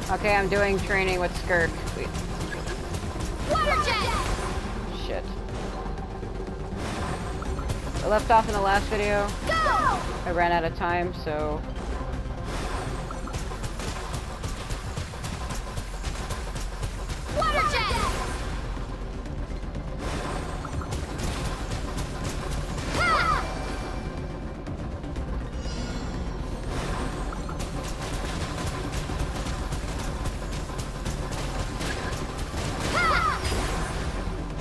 Okay, I'm doing training with Skirk. Wait. Water jet! Shit. I left off in the last video. Go! I ran out of time, so... Water jet!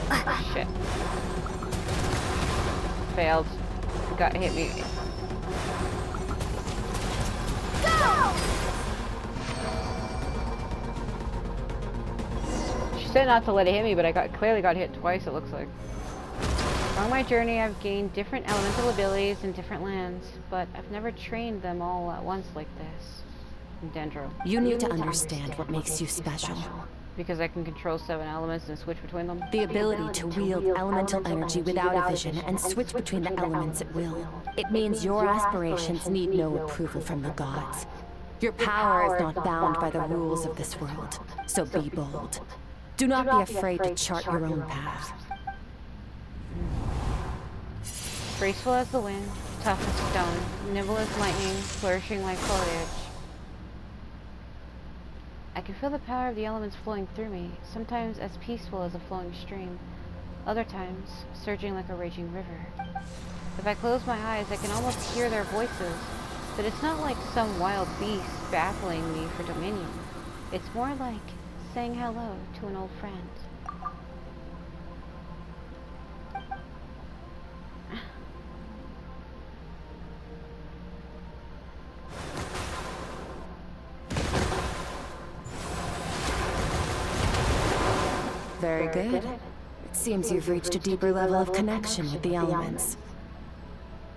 Ha! Shit. Failed. Got hit me. Go! She said not to let it hit me, but I clearly got hit twice, it looks like. Along my journey, I've gained different elemental abilities in different lands, but I've never trained them all at once like this. Dendro. You need to understand what makes you special. Because I can control 7 elements and switch between them. The ability to wield elemental energy without a vision and switch between the elements at will. It means your aspirations need no approval from the gods. Your power is not bound by the rules of this world, so be bold. Do not be afraid to chart your own path. Graceful as the wind, tough as stone, nimble as lightning, flourishing like foliage. I can feel the power of the elements flowing through me, sometimes as peaceful as a flowing stream, other times surging like a raging river. If I close my eyes, I can almost hear their voices, but it's not like some wild beast battling me for dominion. It's more like saying hello to an old friend. Very good. It seems you've reached a deeper level of connection with the elements.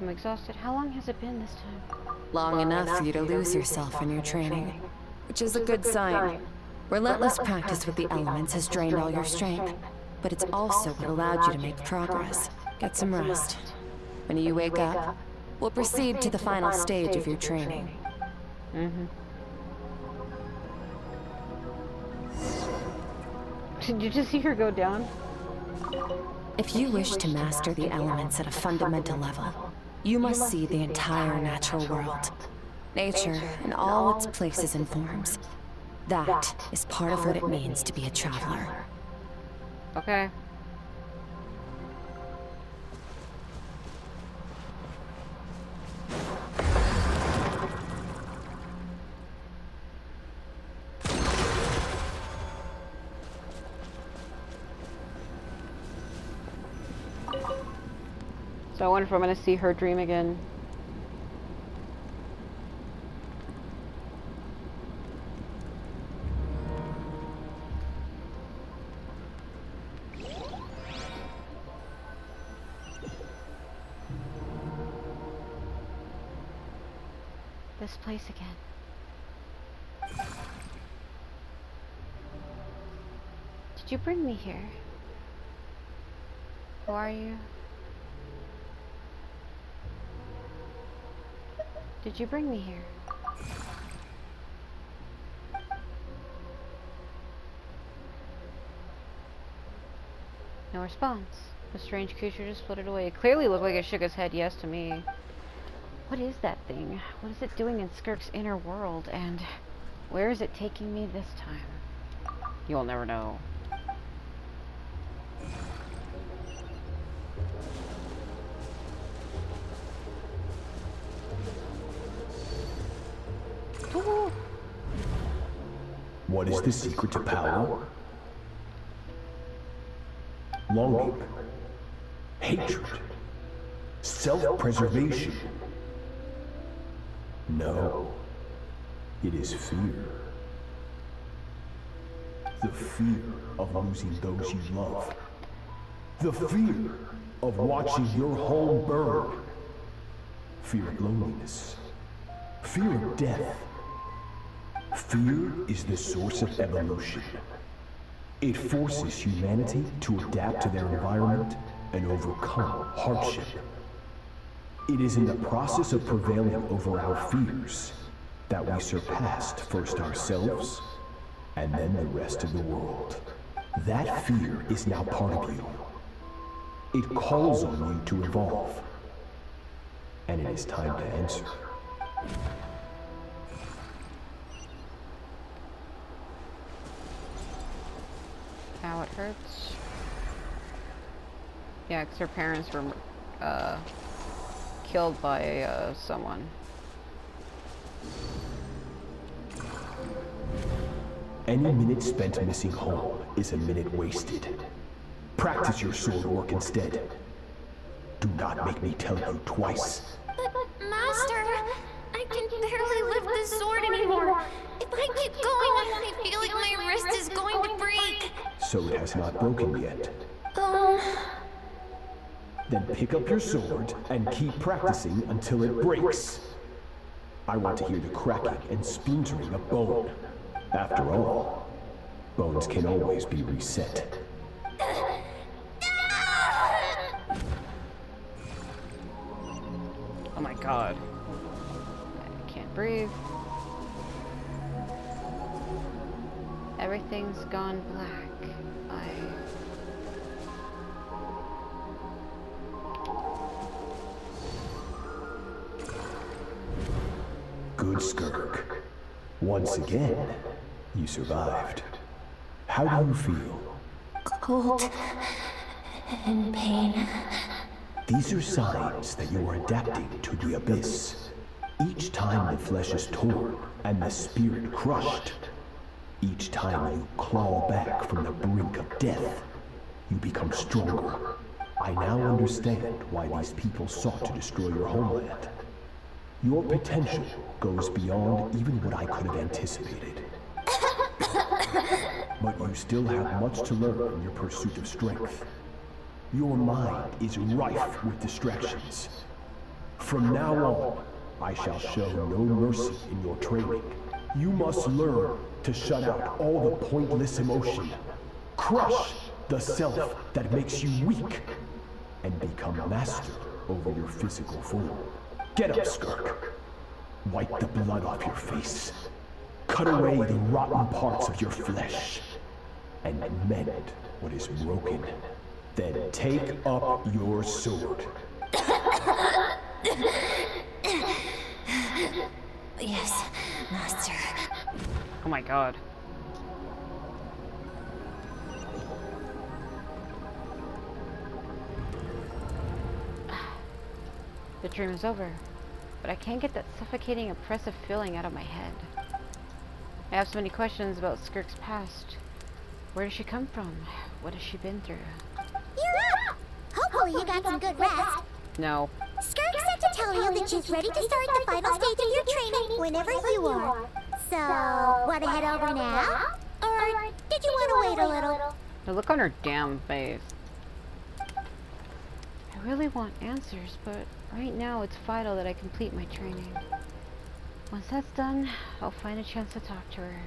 I'm exhausted. How long has it been this time? Long enough for you to lose yourself in your training, which is a good sign. Relentless practice with the elements has drained all your strength, but it's also what allowed you to make progress. Get some rest. When you wake up, we'll proceed to the final stage of your training. Did you just see her go down? If you wish to master the elements at a fundamental level, you must see the entire natural world. Nature in all its places and forms. That is part of what it means to be a traveler. Okay. So I wonder if I'm gonna see her dream again. This place again. Did you bring me here? Who are you? Did you bring me here? No response. The strange creature just floated away. It clearly looked like it shook its head yes to me. What is that thing? What is it doing in Skirk's inner world? And where is it taking me this time? You'll never know. What is the secret to power? Longing, hatred, self-preservation. No, it is fear. The fear of losing those you love. The fear of watching your home burn. Fear of loneliness. Fear of death. Fear is the source of evolution. It forces humanity to adapt to their environment and overcome hardship. It is in the process of prevailing over our fears that we surpassed first ourselves and then the rest of the world. That fear is now part of you. It calls on you to evolve. And it is time to answer. Ow, it hurts. Yeah, because her parents were killed by someone. Any minute spent missing home is a minute wasted. Practice your sword work instead. Do not make me tell you twice. But, Master, I can barely lift the sword anymore. If I keep going, I feel like my wrist is going to break. So it has not broken yet. Then pick up your sword and keep practicing until it breaks. I want to hear the cracking and splintering of bone. After all, bones can always be reset. Oh my god. I can't breathe. Everything's gone black. Good, Skirk. Once again, you survived. How do you feel? Cold and pain. These are signs that you are adapting to the abyss. Each time the flesh is torn and the spirit crushed, each time you claw back from the brink of death, you become stronger. I now understand why these people sought to destroy your homeland. Your potential goes beyond even what I could have anticipated. But you still have much to learn in your pursuit of strength. Your mind is rife with distractions. From now on, I shall show no mercy in your training. You must learn to shut out all the pointless emotion. Crush the self that makes you weak, and become master over your physical form. Get up, Skirk. Wipe the blood off your face. Cut away the rotten parts of your flesh. And mend what is broken. Then take up your sword. Yes, Master. Oh my god. The dream is over, but I can't get that suffocating, oppressive feeling out of my head. I have so many questions about Skirk's past. Where does she come from? What has she been through? You're up! Hopefully you got some good rest. No. Skirk said to tell you that she's ready to start the final stage of your training whenever you are. So, want to head over now? Or did you want to wait a little? The look on her damn face. I really want answers, but right now it's vital that I complete my training. Once that's done, I'll find a chance to talk to her.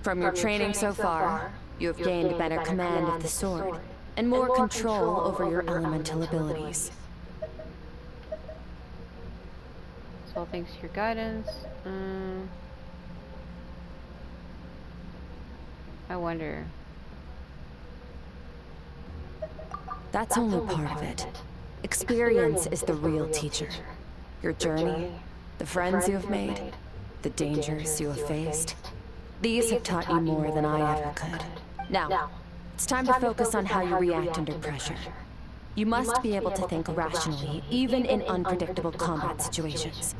From your training so far, you have gained better command of the sword, and more control over your elemental abilities. So thanks to your guidance. I wonder. That's only part of it. Experience is the real teacher. Your journey, the friends you have made, the dangers you have faced. These have taught you more than I ever could. Now, it's time to focus on how you react under pressure. You must be able to think rationally, even in unpredictable combat situations.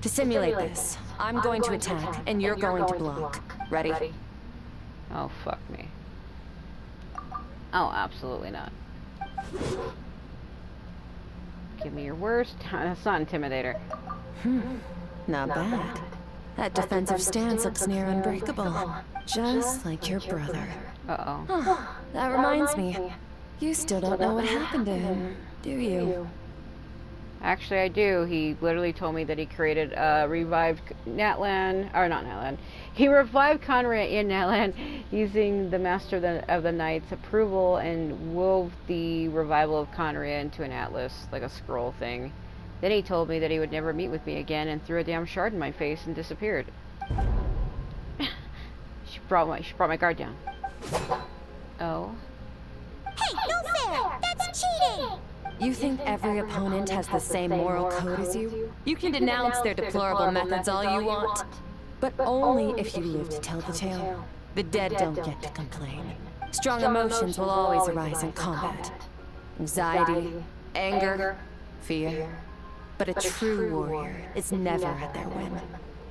To simulate this, I'm going to attack, and you're going to block. Ready? Oh, fuck me. Oh, absolutely not. Give me your worst. That's not Intimidator. Not bad. That defensive stance looks near unbreakable. Just like your brother. Uh-oh. That reminds me. You still don't know what happened to him, do you? Actually, I do. He literally told me that he created a revived Natlan, or not Natlan. He revived Conrad in Natlan using the Master of the Knight's approval and wove the revival of Conrad into an atlas, like a scroll thing. Then he told me that he would never meet with me again and threw a damn shard in my face and disappeared. She brought my guard down. Oh. Hey, no fair! That's cheating! You think every opponent has the same moral code as you? You can denounce their deplorable methods all you want, but only if you live to tell the tale. The dead don't get to complain. Strong emotions will always arise in combat. Anxiety, anger, fear. But a true warrior is never at their whim.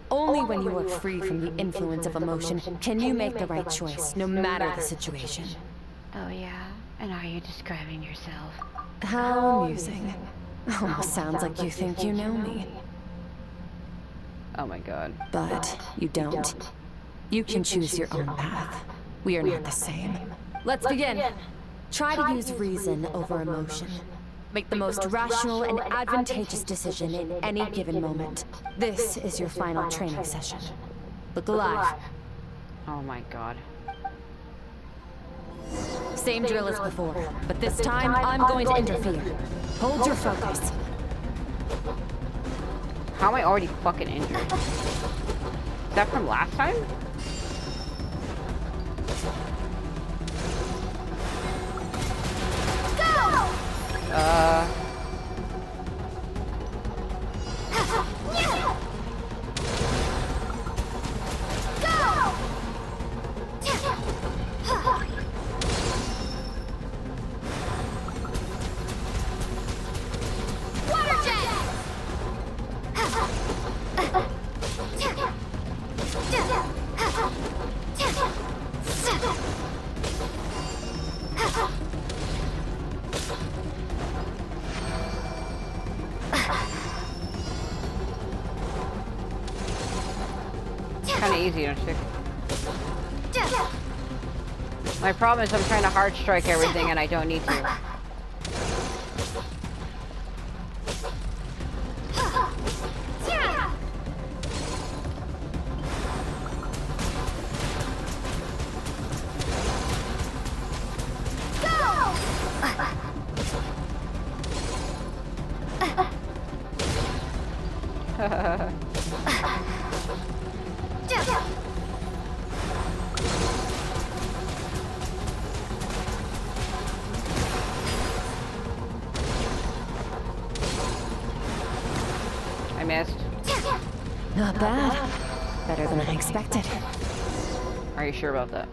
Only when you are free from the influence of emotion can you make the right choice, no matter the situation. Oh yeah? And are you describing yourself? How amusing. Almost sounds like you think you know me. Oh my god. But you don't. You can choose your own path. We are not the same. Let's begin. Try to use reason over emotion. Make the most rational and advantageous decision in any given moment. This is your final training session. Look alive. Oh my god. Same drill as before, but this time I'm going to interfere. Hold your focus. How am I already fucking injured? Is that from last time? Kind of easy, don't you think? My problem is I'm trying to hard strike everything and I don't need to. I missed. Not bad. Better than I expected. Are you sure about that?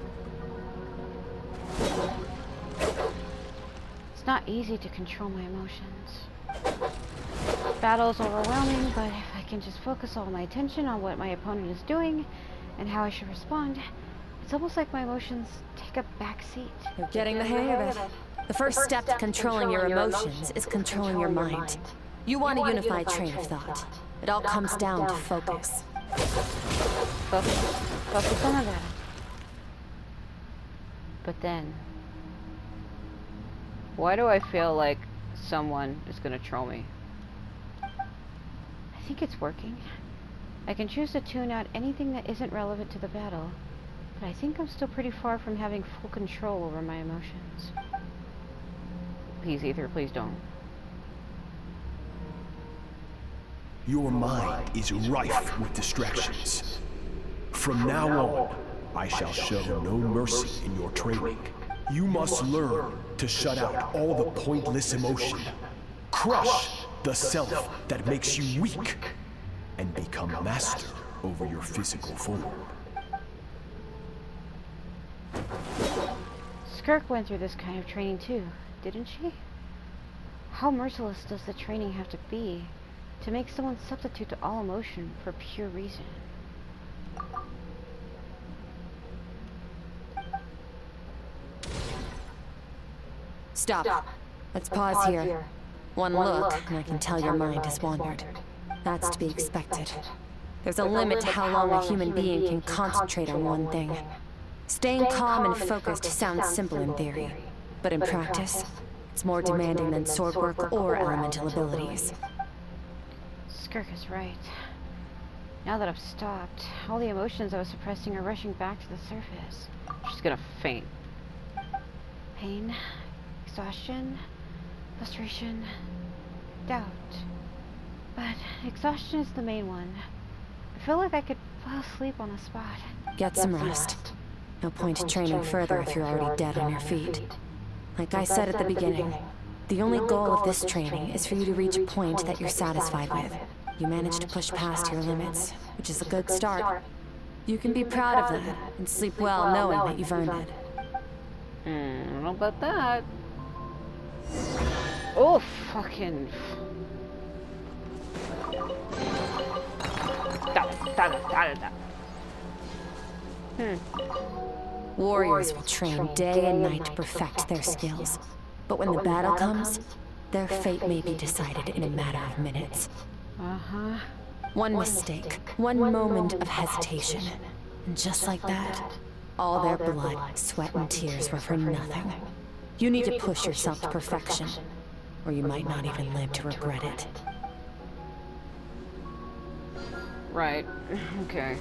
It's not easy to control my emotions. Battle is overwhelming, but if I can just focus all my attention on what my opponent is doing and how I should respond, it's almost like my emotions take a back seat. You're getting the hang of it. The first step to controlling your emotions is controlling your mind. You want a unified train of thought. It all comes down to focus. Focus on that. But then, why do I feel like someone is gonna troll me? I think it's working. I can choose to tune out anything that isn't relevant to the battle, but I think I'm still pretty far from having full control over my emotions. Please, Ether, please don't. Your mind is rife with distractions. From now on, I shall show no mercy in your training. You must learn to shut out all the pointless emotion. Crush the self that makes you weak, and become master over your physical form. Skirk went through this kind of training too, didn't she? How merciless does the training have to be to make someone substitute to all emotion for pure reason? Stop. Let's pause here. One look, and I can tell your mind has wandered. That's to be expected. There's a limit to how long a human being can concentrate on one thing. Staying calm and focused sounds simple in theory, but in practice, it's more demanding than sword work or elemental abilities. Skirk is right. Now that I've stopped, all the emotions I was suppressing are rushing back to the surface. She's gonna faint. Pain, exhaustion, frustration, doubt. But exhaustion is the main one. I feel like I could fall asleep on the spot. Get some rest. No point training further if you're already dead on your feet. Like I said at the beginning, the only goal of this training is for you to reach a point that you're satisfied with. You managed to push past your limits, which is a good start. You can be proud of that and sleep well knowing that you've earned it. I don't know about that. Oh, fucking... Warriors will train day and night to perfect their skills. But when the battle comes, their fate may be decided in a matter of minutes. Uh-huh. One mistake, one moment of hesitation, and just like that, all their blood, sweat, and tears were for nothing. You need to push yourself to perfection, or you might not even live to regret it. Right. Okay.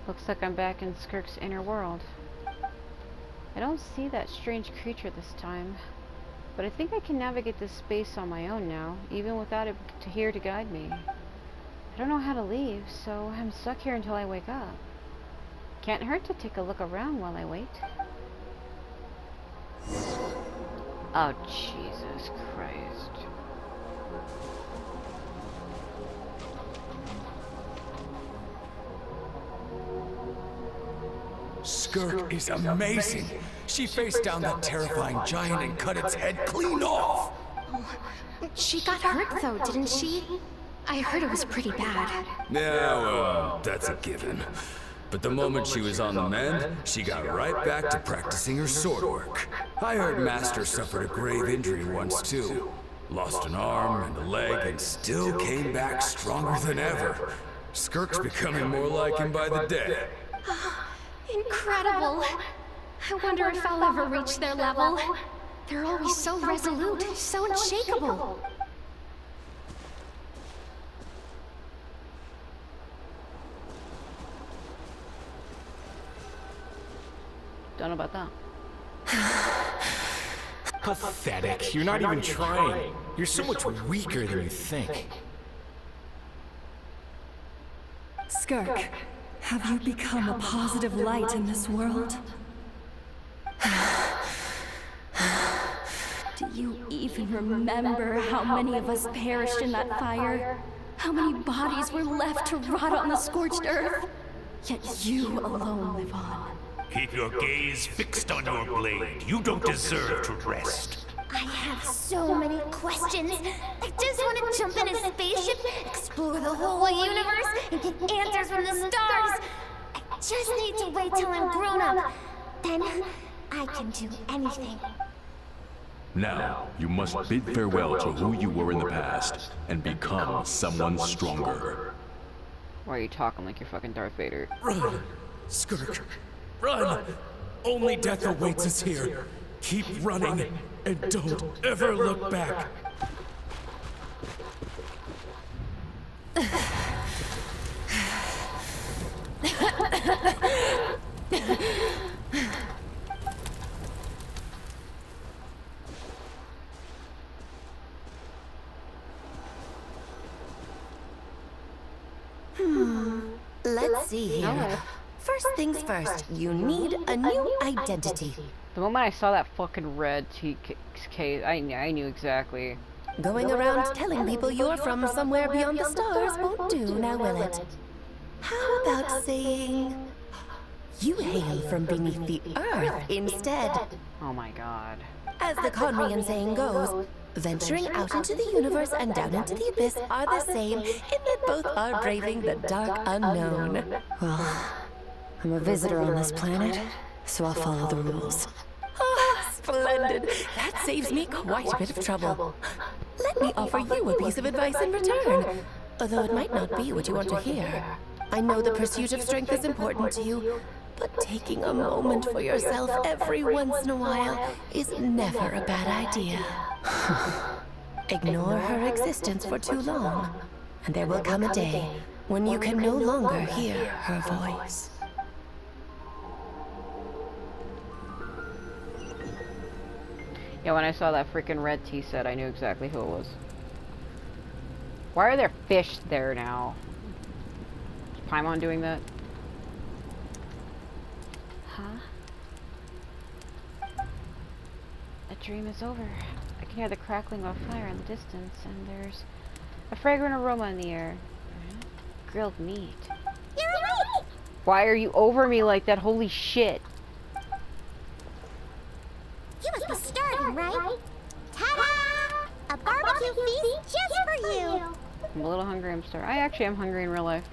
Looks like I'm back in Skirk's inner world. I don't see that strange creature this time, but I think I can navigate this space on my own now, even without it here to guide me. I don't know how to leave, so I'm stuck here until I wake up. Can't hurt to take a look around while I wait. Oh, Jesus Christ. Skirk is amazing. She faced down that terrifying giant and cut its head clean off. She got hurt though, didn't she? I heard it was pretty bad. Yeah, well, that's a given. But the moment she was on the mend, she got right back to practicing her sword work. I heard Master suffered a grave injury once too. Lost an arm and a leg and still came back stronger than ever. Skirk's becoming more like him by the day. Incredible. I wonder if I'll ever reach their level. They're always so resolute, so unshakable. Don't know about that. Pathetic. You're not even trying. You're so much weaker than you think. Skirk, have you become a positive light in this world? Do you even remember how many of us perished in that fire? How many bodies were left to rot on the scorched earth? Yet you alone live on. Keep your gaze fixed on your blade. You don't deserve to rest. I have so many questions. I just want to jump in a spaceship, explore the whole universe, and get answers from the stars. I just need to wait till I'm grown up. Then I can do anything. Now, you must bid farewell to who you were in the past and become someone stronger. Why are you talking like you're fucking Darth Vader? Run, Skirk, run! Only death awaits us here. Keep running, and don't ever look back. Let's see here. Okay. First things first, you need a new identity. The moment I saw that fucking red case, I knew exactly. Going around telling people you're from somewhere beyond the stars won't do, now will it? How about saying you hail from beneath the earth instead? Oh my god. As the Conrian saying goes, venturing out into the universe and down into the abyss are the same in that both are braving the dark unknown. Well, I'm a visitor on this planet, so I'll follow the rules. Ah, splendid. That saves me quite a bit of trouble. Let me offer you a piece of advice in return, although it might not be what you want to hear. I know the pursuit of strength is important to you, but taking a moment for yourself every once in a while is never a bad idea. Ignore her existence for too long, and there will come a day when you can no longer hear her voice. Yeah, when I saw that freaking red tea set, I knew exactly who it was. Why are there fish there now? Is Paimon doing that? Huh? The dream is over. I can hear the crackling of fire in the distance, and there's a fragrant aroma in the air. Grilled meat. You're awake! Why are you over me like that? Holy shit. You must be starving, right? Ta-da! A barbecue feast just for you! I'm a little hungry, I'm sorry. I actually am hungry in real life.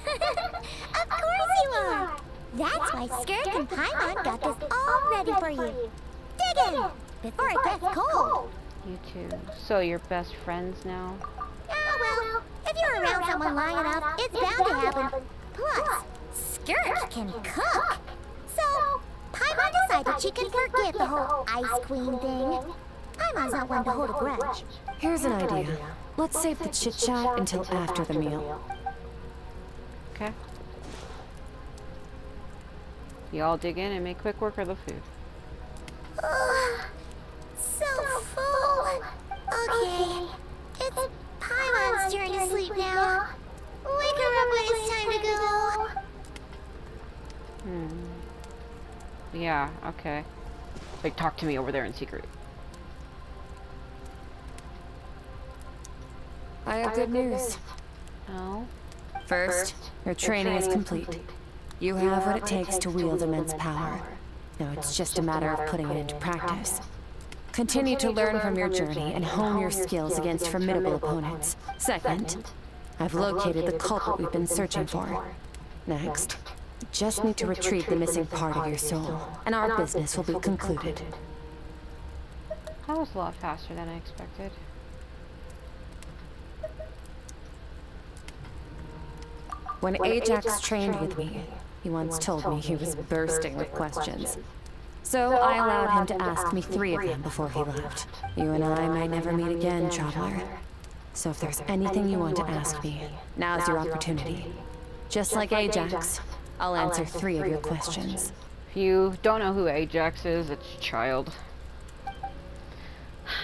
Of course you are! That's why Skirk and Paimon got this all ready for you. Dig in! Before it gets cold! You two. So you're best friends now? Well, if you're around someone long enough, it's bound to happen. Plus, Skirk can cook. So, Paimon decided she can forget the whole Ice Queen thing. Paimon's not one to hold a grudge. Here's an idea. Let's save the chit-chat until after the meal. Okay. You all dig in and make quick work of the food. So full. Okay, it's Paimon's turn to sleep now. Wake her up when it's time to go. Yeah, okay. Like, talk to me over there in secret. I have good news. Oh? First, your training is complete. You have what it takes to wield immense power. Now it's just a matter of putting it into practice. Continue to learn from your journey and hone your skills against formidable opponents. Second, I've located the culprit we've been searching for. Next, you just need to retrieve the missing part of your soul, and our business will be concluded. That was a lot faster than I expected. When Ajax trained with me, he once told me he was bursting with questions. So I allowed him to ask me 3 of them before he left. You and I might never meet again, traveler. So if there's anything you want to ask me, now's your opportunity. Just like Ajax, I'll answer 3 of your questions. If you don't know who Ajax is, it's Child.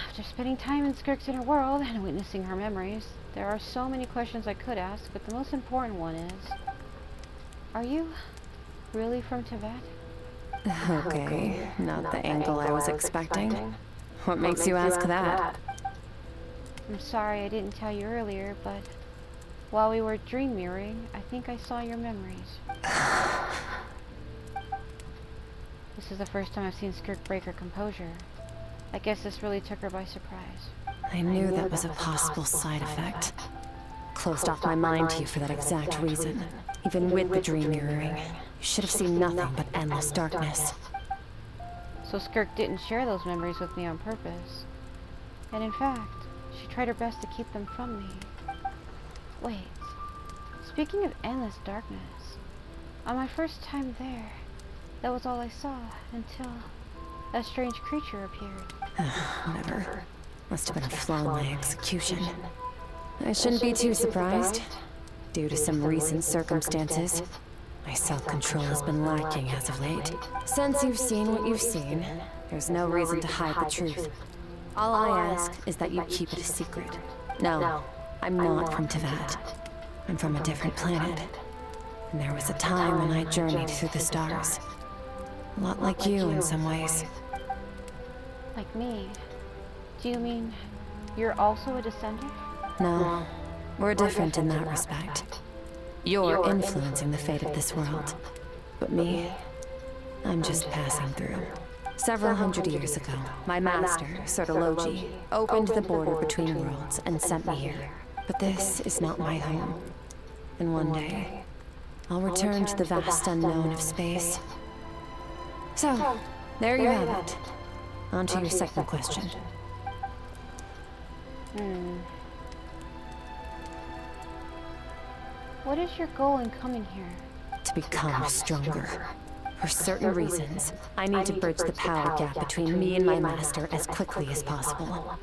After spending time in Skirk's inner world and witnessing her memories, there are so many questions I could ask, but the most important one is, are you really from Tibet? Okay, not the angle I was expecting. What makes you ask that? I'm sorry I didn't tell you earlier, but while we were dream mirroring, I think I saw your memories. This is the first time I've seen Skirk break her composure. I guess this really took her by surprise. I knew that was a possible side effect. Closed off my mind to you for that exact reason. Even with the dream mirroring, you should have seen nothing but endless darkness. So Skirk didn't share those memories with me on purpose. And in fact, she tried her best to keep them from me. Wait, speaking of endless darkness, on my first time there, that was all I saw until a strange creature appeared. Whatever. Must have been a flaw in my execution. I shouldn't be too surprised. Due to some recent circumstances, my self-control has been lacking as of late. Since you've seen what you've seen, there's no reason to hide the truth. All I ask is that you keep it a secret. No, I'm not from Tibet. I'm from a different planet. And there was a time when I journeyed through the stars. A lot like you in some ways. Like me? Do you mean You're also a descendant? No, we're different in that respect. You're influencing the fate of this world. But me, I'm just passing through. Several hundred years ago, my master, Sertologi, opened the border between worlds and sent me here. But this is not my home. And one day, I'll return to the vast unknown of space. So, there you have it. On to your second question. What is your goal in coming here? To become stronger. For certain reasons, I need to bridge the power gap between me and my master as quickly as possible.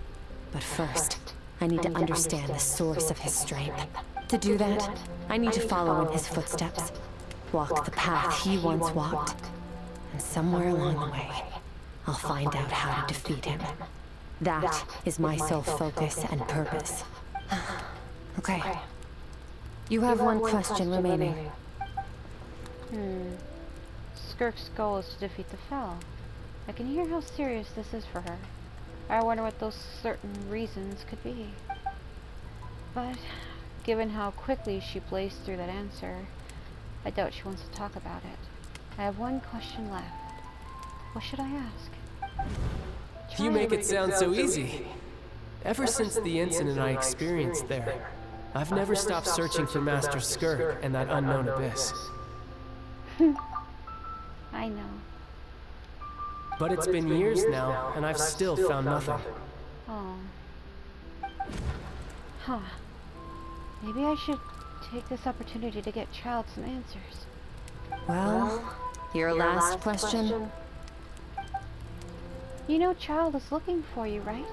But first, I need to understand the source of his strength. To do that, I need to follow in his footsteps, walk the path he once walked, and somewhere along the way, I'll find out how to defeat him. That is my sole focus and purpose. Okay. You have one question remaining. Skirk's goal is to defeat the Fel. I can hear how serious this is for her. I wonder what those certain reasons could be. But, given how quickly she blazed through that answer, I doubt she wants to talk about it. I have one question left. What should I ask? You make it sound so easy. Ever since the incident I experienced there, I've never stopped searching for Master Skirk and that unknown abyss. I know. But it's been years now, and I've still found nothing. Oh. Huh. Maybe I should take this opportunity to get Child some answers. Well, your last question? You know Child is looking for you, right?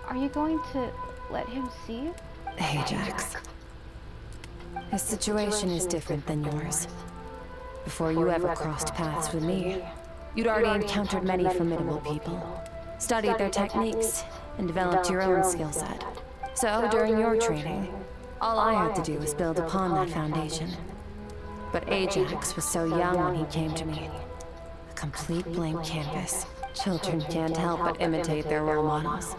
Are you going to let him see you? Ajax. His situation is different than yours. Before you ever crossed paths with me, you'd already encountered many formidable people, studied their techniques, and developed your own skill set. So, during your training, all I had to do was build upon that foundation. But Ajax was so young when he came to me. A complete blank canvas. Children can't help but imitate their role models.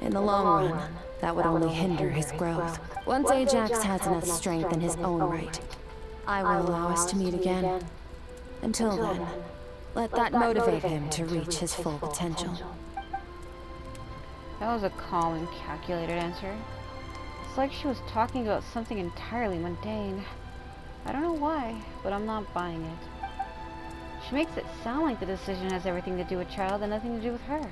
In the long run, that would only hinder his growth. Once Ajax has enough strength in his own right, I will allow us to meet again. Until then, let that motivate him to reach his full potential. That was a calm and calculated answer. It's like she was talking about something entirely mundane. I don't know why, but I'm not buying it. She makes it sound like the decision has everything to do with Child and nothing to do with her.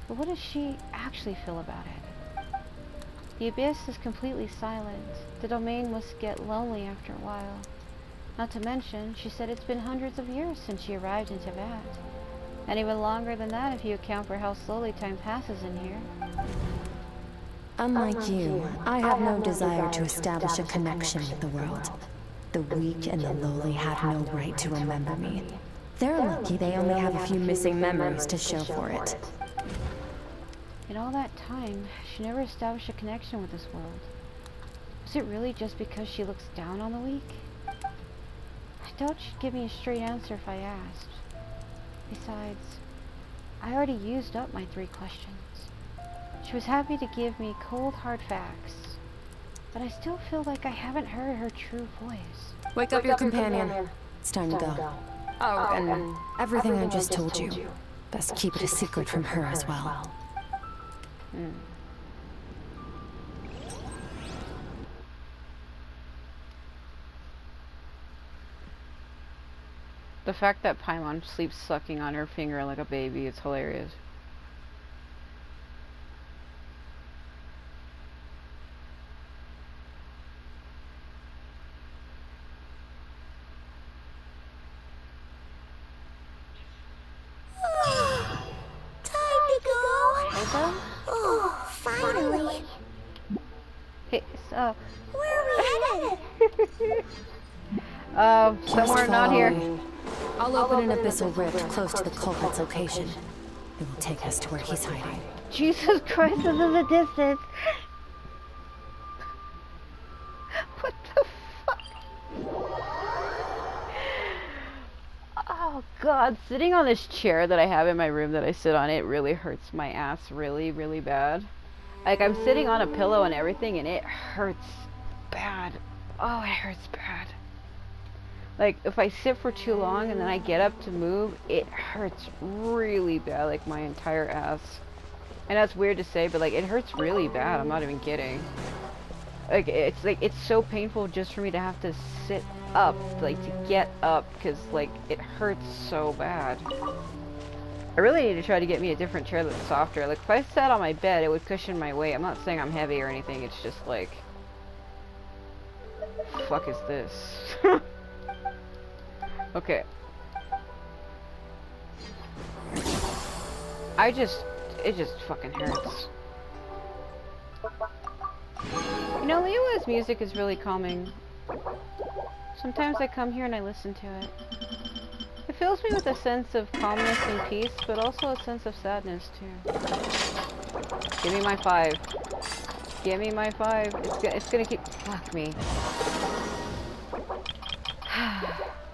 But what does she actually feel about it? The Abyss is completely silent. The domain must get lonely after a while. Not to mention, she said it's been hundreds of years since she arrived in Teyvat. And even longer than that if you account for how slowly time passes in here. Unlike you, I have no desire to establish a connection with the world. The weak and the lowly have no right to remember me. They're lucky they only have a few missing memories to show for it. In all that time, she never established a connection with this world. Was it really just because she looks down on the weak? I doubt she'd give me a straight answer if I asked. Besides, I already used up my 3 questions. She was happy to give me cold, hard facts, but I still feel like I haven't heard her true voice. Wake up your companion. It's time to go. Oh, and everything I just told you. Best keep it a secret from her as well. The fact that Paimon sleeps sucking on her finger like a baby is hilarious. Oh, finally. Hey, so... Where are we headed? Somewhere not here. I'll open an abyssal rift close to the culprit's location. It will take us to where he's hiding. Jesus Christ, this is a distance. What the fuck? Oh God, sitting on this chair that I have in my room that I sit on, it really hurts my ass really, really bad. Like, I'm sitting on a pillow and everything, and it hurts bad. Oh, it hurts bad. Like, if I sit for too long and then I get up to move, it hurts really bad, like my entire ass. And that's weird to say, but like, it hurts really bad. I'm not even kidding. Like, it's so painful just for me to have to sit up, like, to get up, because, like, it hurts so bad. I really need to try to get me a different chair that's softer. Like, if I sat on my bed, it would cushion my weight. I'm not saying I'm heavy or anything, it's just, like... fuck is this? Okay. It just fucking hurts. You know, Leo's music is really calming. Sometimes I come here and I listen to it. It fills me with a sense of calmness and peace, but also a sense of sadness, too. Give me my 5. Give me my 5. It's gonna keep... Fuck me.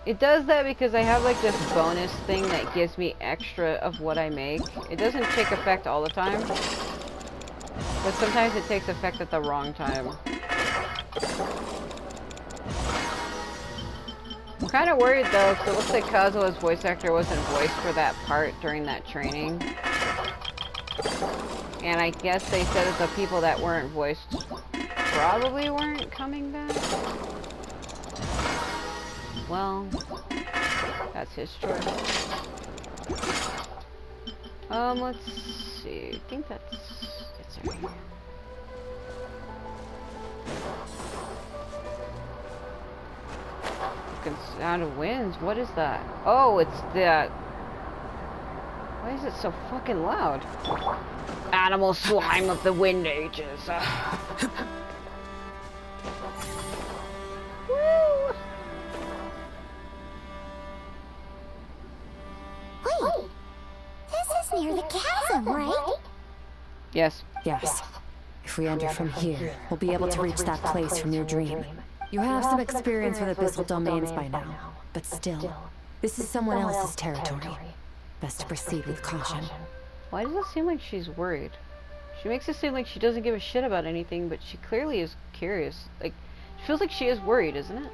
It does that because I have like this bonus thing that gives me extra of what I make. It doesn't take effect all the time, but sometimes it takes effect at the wrong time. I'm kind of worried though, because it looks like Kazuo's voice actor wasn't voiced for that part during that training. And I guess they said that the people that weren't voiced probably weren't coming back. Well, that's his choice. Let's see. I think it's right here. Fucking sound of winds. What is that? Oh, it's that. Why is it so fucking loud? Animal slime of the wind ages. Woo! Wait, this is near the chasm, right? Yes. Yes. If we enter from here, we'll be able to reach that place from your dream. You have some experience with abyssal domains by now, but still, this is someone else's territory. Best to proceed with caution. Why does it seem like she's worried? She makes it seem like she doesn't give a shit about anything, but she clearly is curious. Like, it feels like she is worried, isn't it?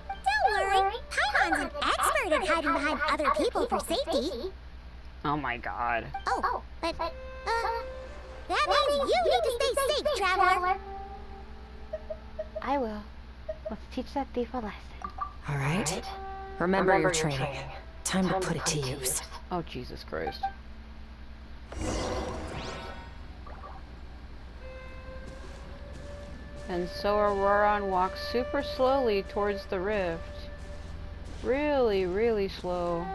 Don't worry, Paimon's an expert at hiding behind other people for safety. Oh my god. Oh, but, that means you need to stay safe, traveler. I will. Let's teach that thief a lesson. All right. Remember your training. Time to put it to use. Oh, Jesus Christ. And so Auroron walks super slowly towards the rift. Really, really slow.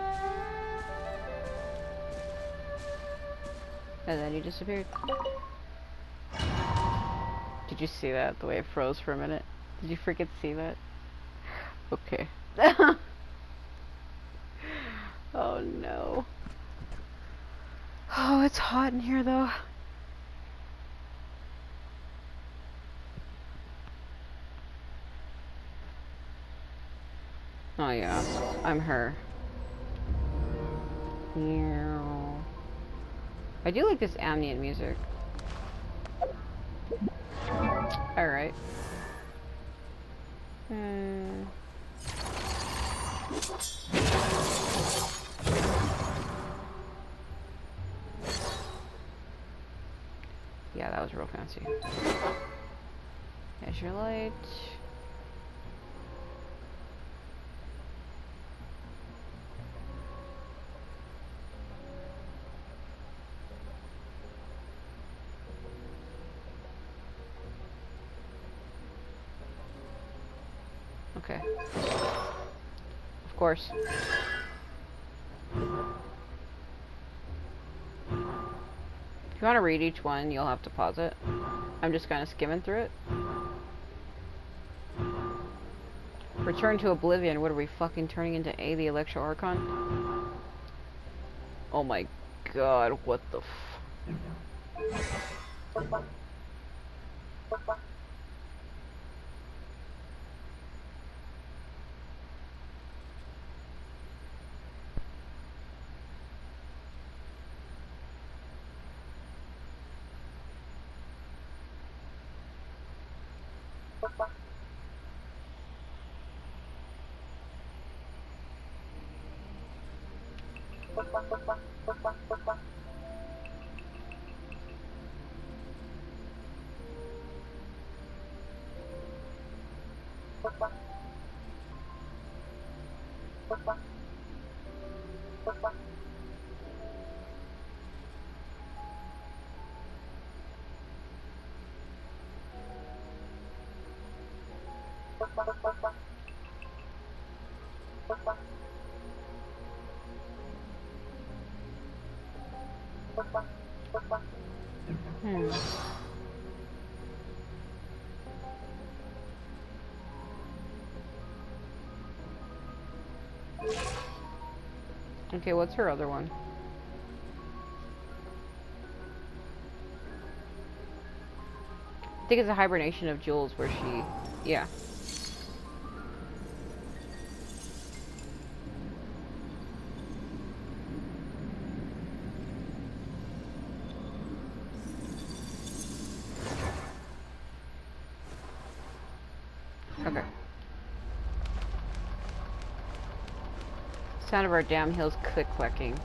And then he disappeared. Did you see that? The way it froze for a minute? Did you freaking see that? Okay. Oh no. Oh, it's hot in here though. Oh yeah, I'm her. I do like this ambient music. Alright. Yeah, that was real fancy. There's your light. Okay. Of course. If you want to read each one, you'll have to pause it. I'm just kind of skimming through it. Return to Oblivion. What are we fucking turning into A, the Electro Archon? Oh my god, what the f... Okay, what's her other one? I think it's a hibernation of Jules where she... Yeah. Okay. Sound of our damn heels click-clacking.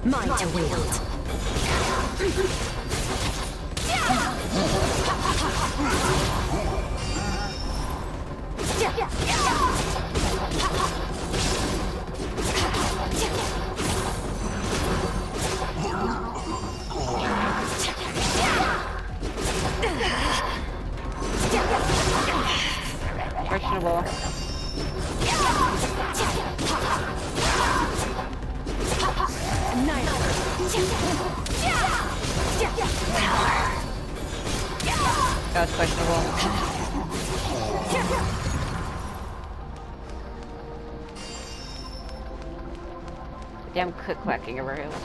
Mine to wield. Questionable. That was questionable. Damn click-clacking of our heels.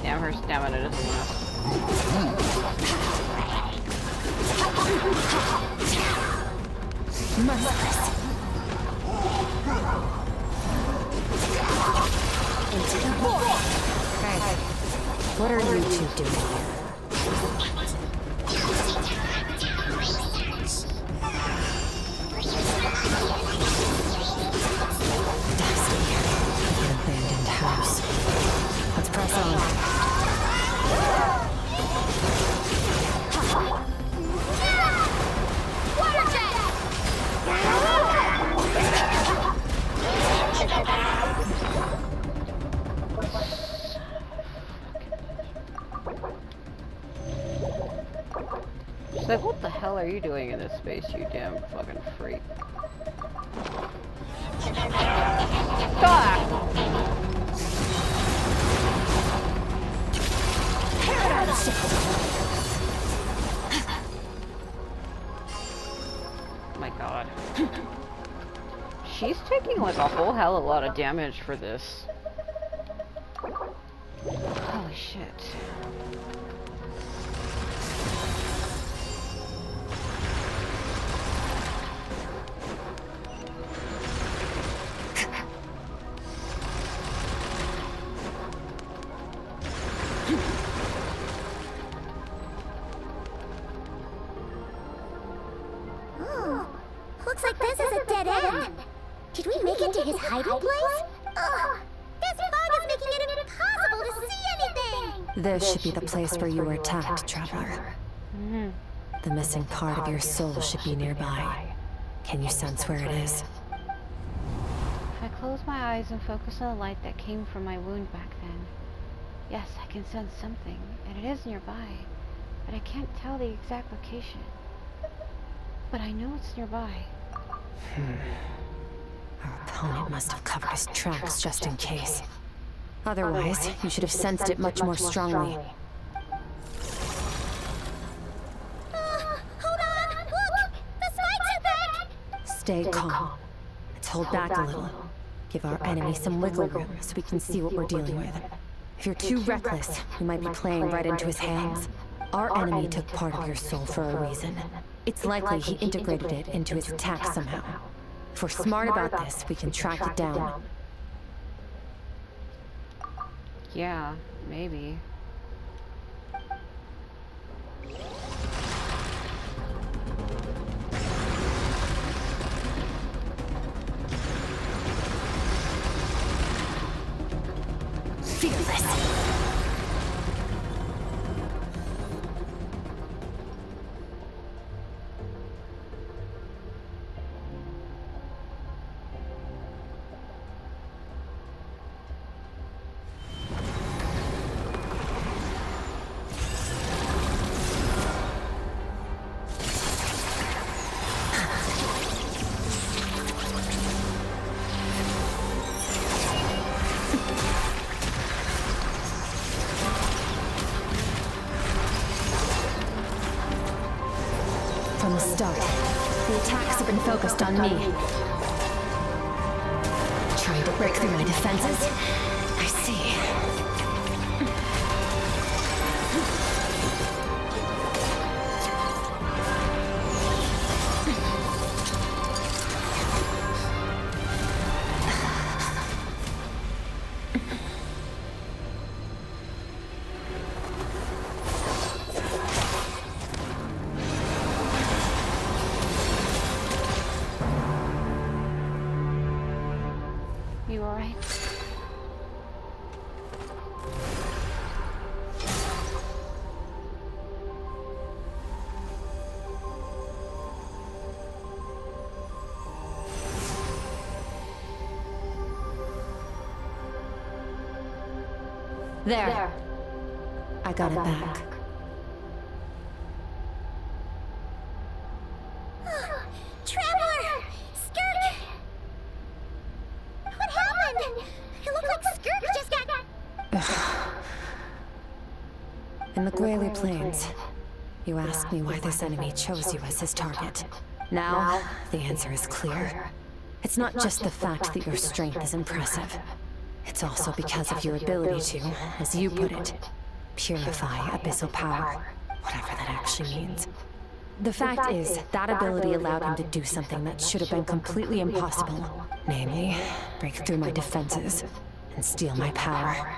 Damn, her stamina doesn't last. What are you two doing here? An abandoned house. Let's press on. She's like, what the hell are you doing in this space, you damn fucking freak? Ah! Oh my god. She's taking like a whole hell of a lot of damage for this. Holy shit. Looks like this is a dead end. Did we make it to his hiding place? Ugh, this fog is making it impossible to see anything! This should be the place where you were attacked, Traveler. The missing part of your soul should be nearby. Can you sense where it is? If I close my eyes and focus on the light that came from my wound back then, yes, I can sense something, and it is nearby, but I can't tell the exact location. But I know it's nearby. Our opponent must have covered his tracks just in case. Otherwise, you should have sensed it much more strongly. Hold on! Look! The spikes are back! Stay calm. Let's hold back a little. Give our enemy some wiggle room so we can see what we're dealing with. If you're too reckless, you might be playing right into his hands. Our enemy took part of your soul for a reason. It's likely he integrated it into his attack somehow. If we're smart about this, we can track it down. Yeah, maybe. Fearless! From the start, the attacks have been focused on me. Trying to break through my defenses? I see. You alright? There. I got it back. Traveler! Skirk! What happened? It looked like Skirk just got... In the Grayley Plains, you asked me why this enemy chose you as his target. Now, the answer is clear. It's not just the fact that your strength is impressive. It's also because of your ability to, as you put it, purify abyssal power, whatever that actually means. The fact is, that ability allowed him to do something that should have been completely impossible. Namely, break through my defenses and steal my power.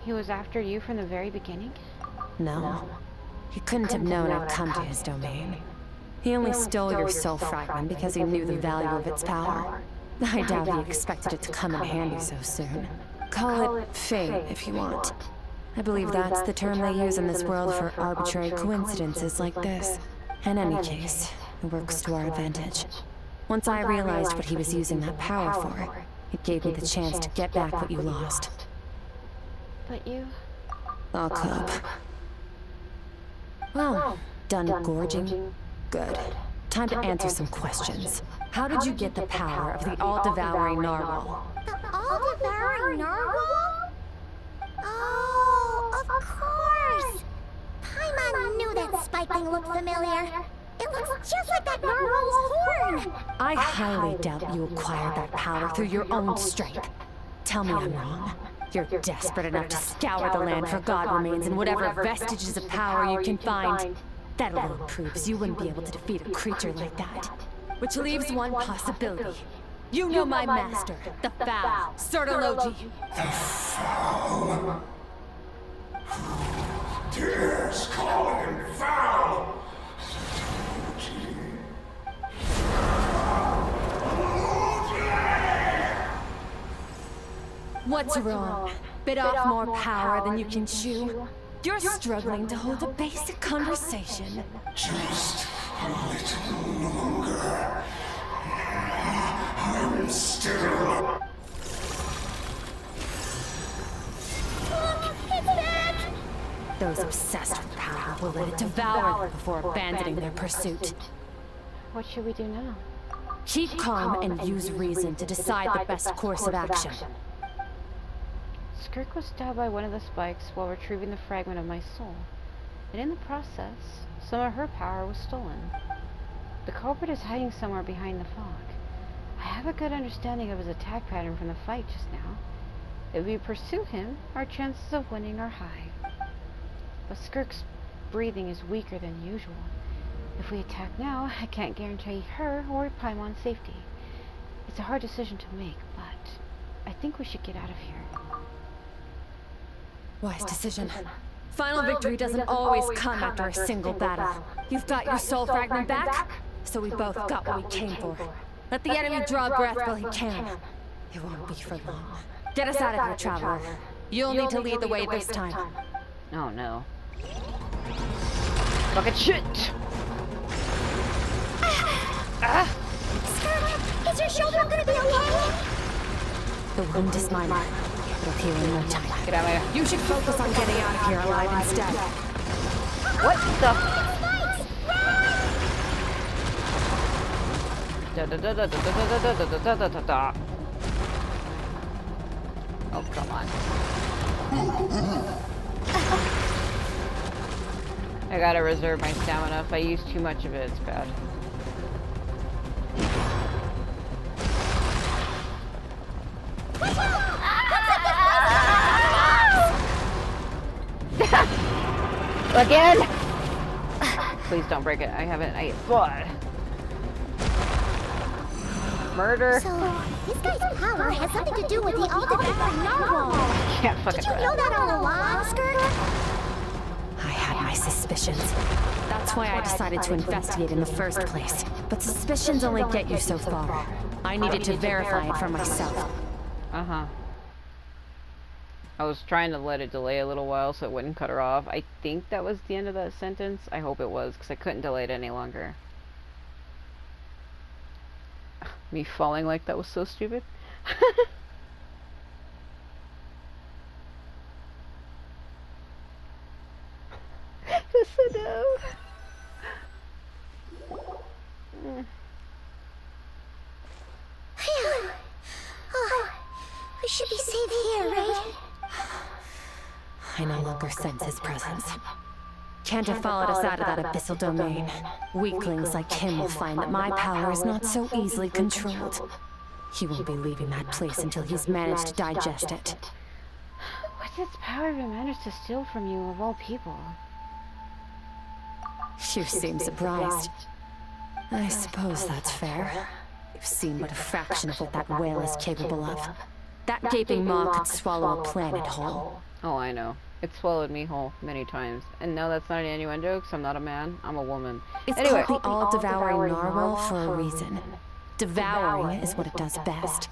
He was after you from the very beginning? No. He couldn't have known I'd come to his domain. He only stole your soul fragment because he knew the value of its power. I doubt he expected it to come in handy so soon. Call it fate if you want. I believe that's the term they use in this world for arbitrary coincidences like this. In any case, it works to our advantage. Once I realized what he was using that power for, it gave me the chance to get back what you lost. But you... I'll cope. Well, done gorging? Good. Time to answer some questions. How did you get the power of the all-devouring narwhal? The all-devouring narwhal? Oh, of course! Paimon knew that spike thing looked familiar. It looks just like that narwhal's horn! I highly doubt you acquired that power through your own strength. Tell me I'm wrong. You're desperate enough to scour the land for god remains and whatever vestiges of power you can find. That alone proves you wouldn't be able to defeat a creature like that. Which leaves one possibility. You know my master, the Foul, Sertologi. The Foul? Who dares call him Foul? What's wrong? Bit off more power than you can chew? You're struggling to hold a basic conversation. Just a little longer. I'm still... Look, it's back! Those obsessed with power will let it devour them before abandoning their pursuit. What should we do now? Keep calm and use reason to decide the best course of action. Skirk was stabbed by one of the spikes while retrieving the fragment of my soul, and in the process, some of her power was stolen. The culprit is hiding somewhere behind the fog. I have a good understanding of his attack pattern from the fight just now. If we pursue him, our chances of winning are high. But Skirk's breathing is weaker than usual. If we attack now, I can't guarantee her or Paimon's safety. It's a hard decision to make, but I think we should get out of here. Wise decision. Final victory doesn't always come after a single battle. You've got your soul fragment back, so we both got what we came for. Let the enemy draw breath while he can. It won't be for long. Get us out of here, Traveler. You'll need to lead the way this time. Oh no. Fucking shit! Skirk, is your shoulder gonna be okay? The wound is minor. It'll heal in no time. Get out of here. You should focus on getting out of here alive instead. What the? Oh, come on. I gotta reserve my stamina. If I use too much of it, it's bad. Again! Please don't break it. I haven't. What? Murder. So, this guy's power has something to do with the all-devouring narwhal. Can't fucking Did you know that all along, Skirk? I had my suspicions. That's why I decided to investigate in the first place. But suspicions only get you so far. I needed to verify it for myself. Uh-huh. I was trying to let it delay a little while so it wouldn't cut her off. I think that was the end of that sentence. I hope it was, because I couldn't delay it any longer. Me falling like that was so stupid. That's so dumb. Phew. Oh, we should be safe here, right? I no longer sense his presence. Can't have followed us out of that abyssal domain. Weaklings like him will find that my power is not so easily controlled. He won't be leaving that place until he's managed to digest it. What's its power have you managed to steal from you, of all people? You seem surprised. I suppose that's fair. You've seen but a fraction of what that whale is capable of. That gaping maw could swallow a planet whole. Oh, I know. It swallowed me whole many times. And no, that's not an innuendo, because I'm not a man. I'm a woman. It's anyway. called the all-devouring narwhal for a reason. Devouring is what it does best.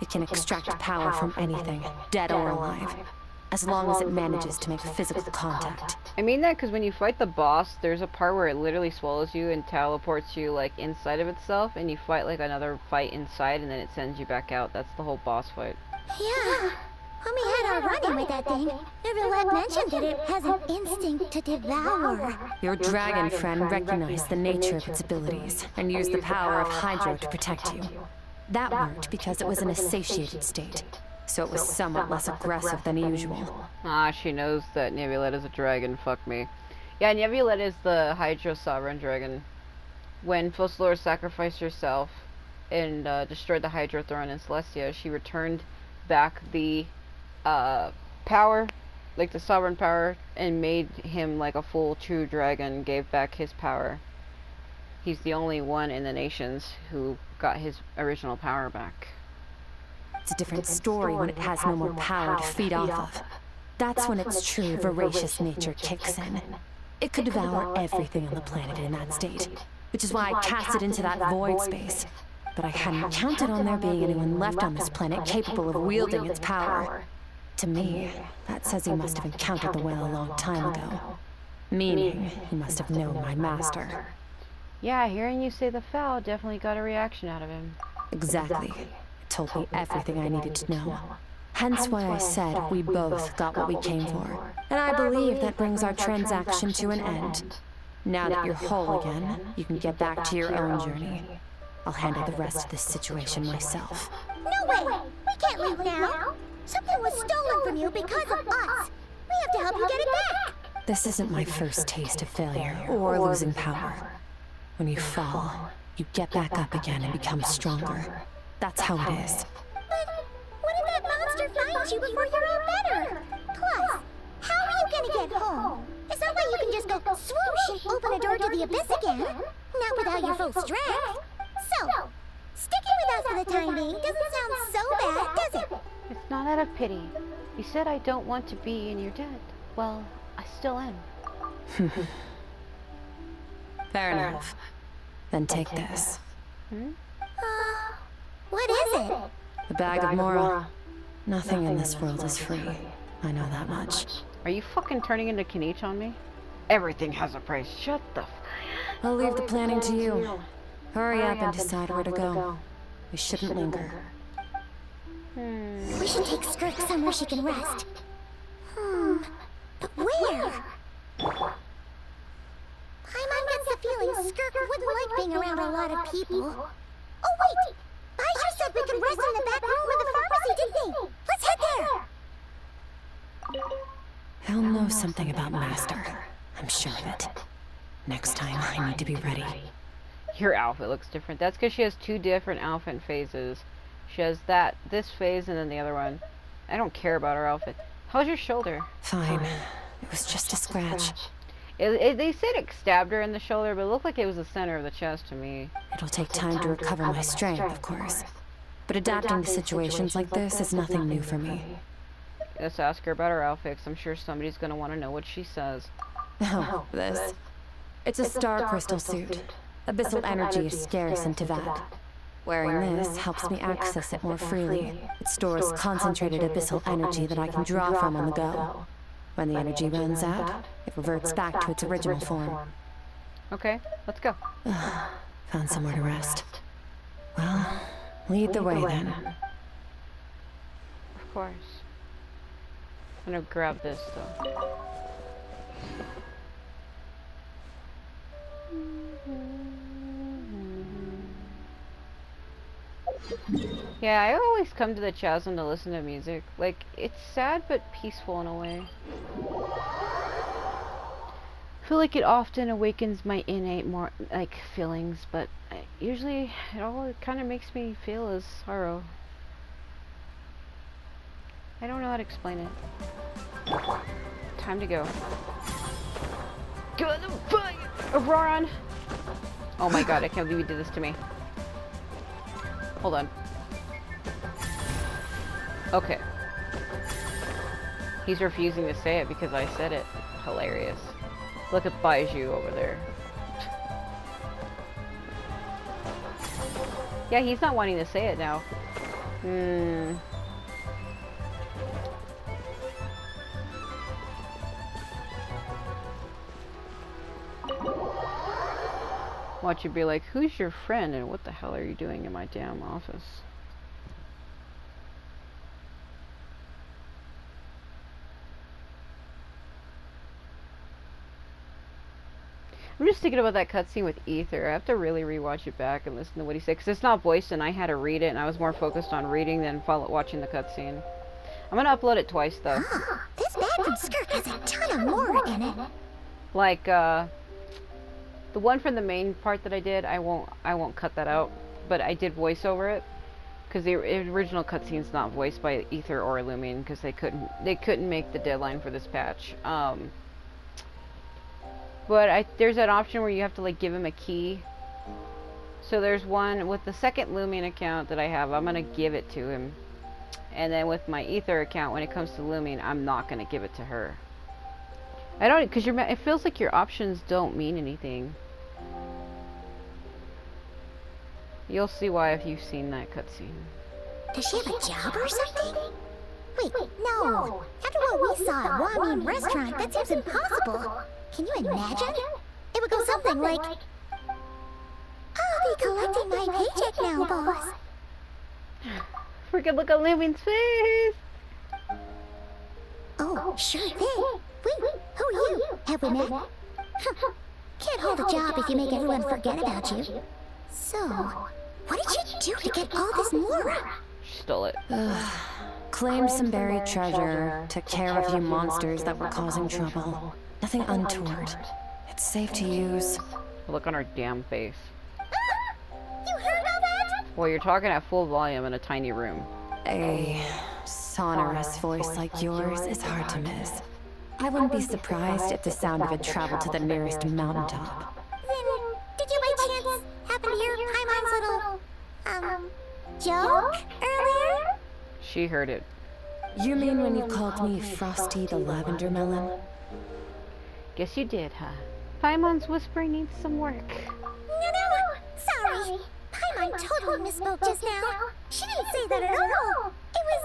It can extract power from anything, dead or alive, as long as it manages to make physical contact. I mean that because when you fight the boss, there's a part where it literally swallows you and teleports you like inside of itself, and you fight like another fight inside, and then it sends you back out. That's the whole boss fight. Yeah. When we had our run-in with that thing, Neverlet mentioned that it has an instinct to devour. Your dragon friend recognized the nature of its abilities and used the power of Hydro to protect you. That worked because it was in a satiated state, so it was somewhat less aggressive than usual. Ah, she knows that Neverlet is a dragon, fuck me. Yeah, Neverlet is the Hydro Sovereign Dragon. When Fossilor sacrificed herself and destroyed the Hydro Throne in Celestia, she returned back the power, like the sovereign power, and made him like a full true dragon, gave back his power. He's the only one in the nations who got his original power back. It's a different story when it has no more power to feed off of. That's when its true voracious nature kicks in. It could devour everything on the planet in that state, which is why I cast it into that void space. But I hadn't counted on there being anyone left on this planet capable of wielding its power. To me, that says he must have encountered the whale a long time ago. Meaning, he must have known my master. Yeah, hearing you say the foul definitely got a reaction out of him. Exactly. It told me everything I needed to know. Hence why I said we both got what we came for. And I believe that brings our transaction to an end. Now that you're whole again, you can get back to your own journey. I'll handle the rest of this situation myself. No way! We can't leave now! Something was stolen from you because of us! We have to help you get it back! This isn't my first taste of failure or losing power. When you fall, you get back up again and become stronger. That's how it is. But what if that monster finds you before you're all better? Plus, how are you gonna get home? There's no way you can just go swoosh and open a door to the abyss again. Not without your full strength. So, sticking with us for the time being doesn't sound so bad, does it? It's not out of pity. You said I don't want to be and you're dead. Well, I still am. Fair enough. Then take this. What is it? The bag of moral. Nothing in this world is free. I know that much. Are you fucking turning into Kinich on me? Everything has a price. Shut the f... I'll leave the planning to you. Hurry up and decide where to go. We shouldn't linger. We should take Skirk somewhere she can rest. But where? Paimon gets the feeling Skirk wouldn't like being around a lot of people. Oh wait! Baiju said we could rest in the back room of the pharmacy, didn't he? Let's head there! He'll know something about Master. I'm sure of it. Next time, I need to be ready. Your outfit looks different. That's because she has two different outfit phases. She has this phase, and then the other one. I don't care about her outfit. How's your shoulder? Fine. It was just a scratch. They said it stabbed her in the shoulder, but it looked like it was the center of the chest to me. It'll take time to recover my strength, of course. But adapting to situations like this is nothing new for me. Let's ask her about her outfits. I'm sure somebody's going to want to know what she says. Oh, this. It's a star crystal suit. Abyssal energy is scarce in Tivat. Wearing this helps me access it more freely. It stores concentrated abyssal energy that I can draw from on the go. When the energy runs out, it reverts back to its original form. Okay, let's go. Found somewhere to rest. Well, lead the way then. Of course. I'm gonna grab this though. Yeah, I always come to the chasm to listen to music. Like, it's sad but peaceful in a way. I feel like it often awakens my innate feelings, but usually it kind of makes me feel is sorrow. I don't know how to explain it. Time to go. Go the fire! Auroron! Oh my god, I can't believe you did this to me. Hold on. Okay. He's refusing to say it because I said it. Hilarious. Look at Baiju over there. Yeah, he's not wanting to say it now. Watch you be like, who's your friend and what the hell are you doing in my damn office? I'm just thinking about that cutscene with Ether. I have to really rewatch it back and listen to what he said, because it's not voiced and I had to read it and I was more focused on reading than watching the cutscene. I'm gonna upload it twice though. This bag from Skirk has a ton of more in it. Like, the one from the main part that I did, I won't cut that out, but I did voice over it because the original cutscene's not voiced by Ether or Lumine because they couldn't make the deadline for this patch. But there's an option where you have to like give him a key. So there's one with the second Lumine account that I have. I'm gonna give it to him, and then with my Ether account, when it comes to Lumine, I'm not gonna give it to her. I don't, because it feels like your options don't mean anything. You'll see why if you've seen that cutscene. Does she have a job or something? Wait, no. After what we saw at Lumine restaurant, that seems impossible. Can you imagine? It would go something like, I'll be collecting my paycheck now, boss. Freaking look at Lumine's face! Oh, sure thing. Wait, who are you? Have we met? Can't hold a job if you make everyone forget about you. So, What did you do to get all this Mora? She stole it. Claimed some buried treasure, took care of a few monsters that were causing trouble. Nothing untoward. It's safe to use. Look on her damn face. You heard all that? Well, you're talking at full volume in a tiny room. A sonorous voice like yours is hard to miss. I wouldn't be surprised if the sound of it traveled to the nearest mountaintop. Then, did you by chance happen to hear Paimon's little, joke earlier? She heard it. You mean when you called me Frosty the Lavender Melon? Guess you did, huh? Paimon's whispering needs some work. No, sorry. Paimon totally misspoke just now. She didn't say that at all. It was,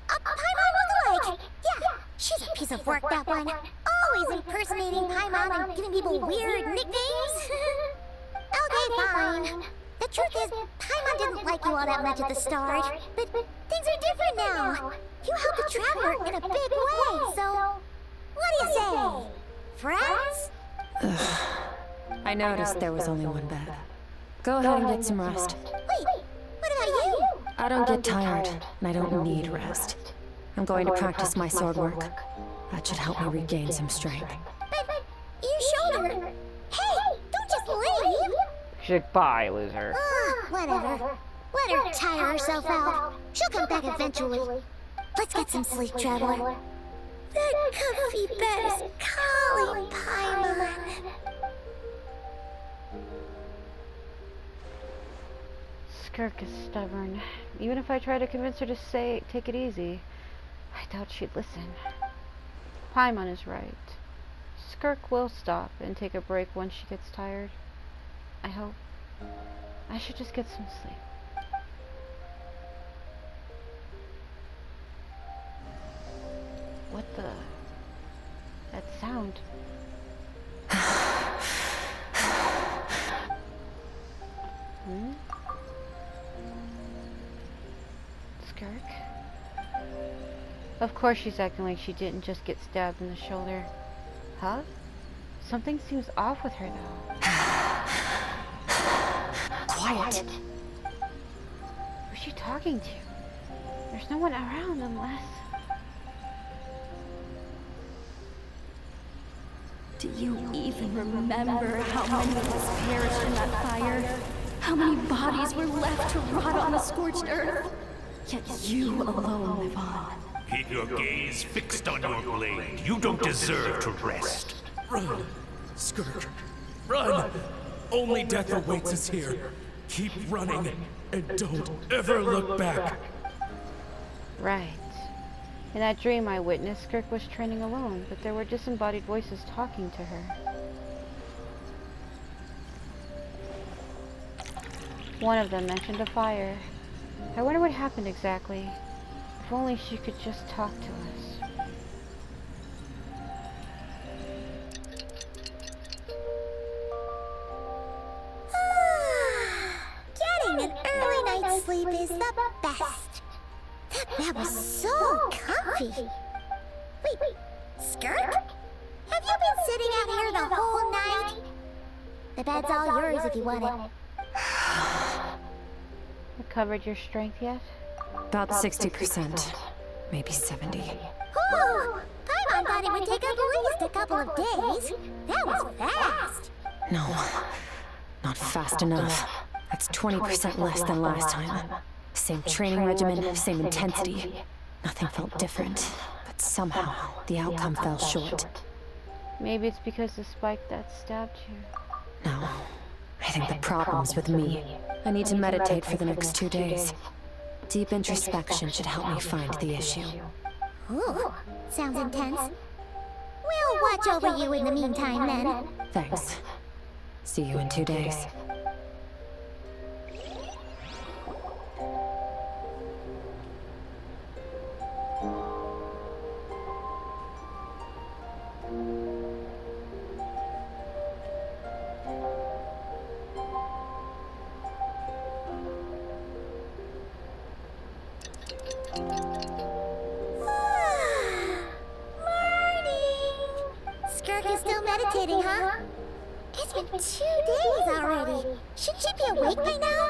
a Paimon lookalike. Yeah, she's a piece of work, that one. Always impersonating Paimon and giving people weird nicknames. Okay, fine. The truth is, Paimon didn't like you all that much at the start, but things are different now. You helped the Traveler in a big way, so what do you say? Friends? I noticed there was only one bed. Go ahead and get some rest. Wait, what about you? I don't get tired, and I don't need rest. I'm going to practice my sword work. That should help me regain some strength. But your shoulder. Hey, don't just leave. She's like, bye, loser. Whatever. Let her tire herself out. She'll come back eventually. Let's get some sleep, Traveler. That comfy bed is calling, Paimon. Skirk is stubborn. Even if I try to convince her to take it easy, I doubt she'd listen. Paimon is right. Skirk will stop and take a break once she gets tired. I hope. I should just get some sleep. What the? That sound. Skirk? Of course she's acting like she didn't just get stabbed in the shoulder. Huh? Something seems off with her though. Quiet. Who's she talking to? There's no one around unless... Do you even remember how many of us perished in that fire? How many bodies were left to rot on the scorched earth? Yet you alone live on. Keep your gaze fixed on your blade. You don't deserve to rest. Run, Skirk. Run! Only death awaits us here. Keep running, and don't ever look back. Right. In that dream I witnessed, Skirk was training alone, but there were disembodied voices talking to her. One of them mentioned a fire. I wonder what happened exactly. If only she could just talk to us. Getting an early night's sleep is the best. That was so comfy. Wait, Skirk? Have you been sitting out here the whole night? The bed's all yours if you want it. Recovered your strength yet? About 60%. Maybe 70. Whew! Paimon thought it would take at least a couple of days. That was fast. No, not fast enough. That's 20% less than last time. Same training regimen, same intensity. Nothing felt different, but somehow the outcome fell short. Maybe it's because the spike that stabbed you. No, I think the problem's with me. I need to meditate for the next 2 days. Deep introspection should help me find the issue. Ooh, sounds intense. We'll watch over you in the meantime, then. Thanks. See you in 2 days. Skirk is still meditating, huh? It's been 2 days already. Shouldn't she be awake by now?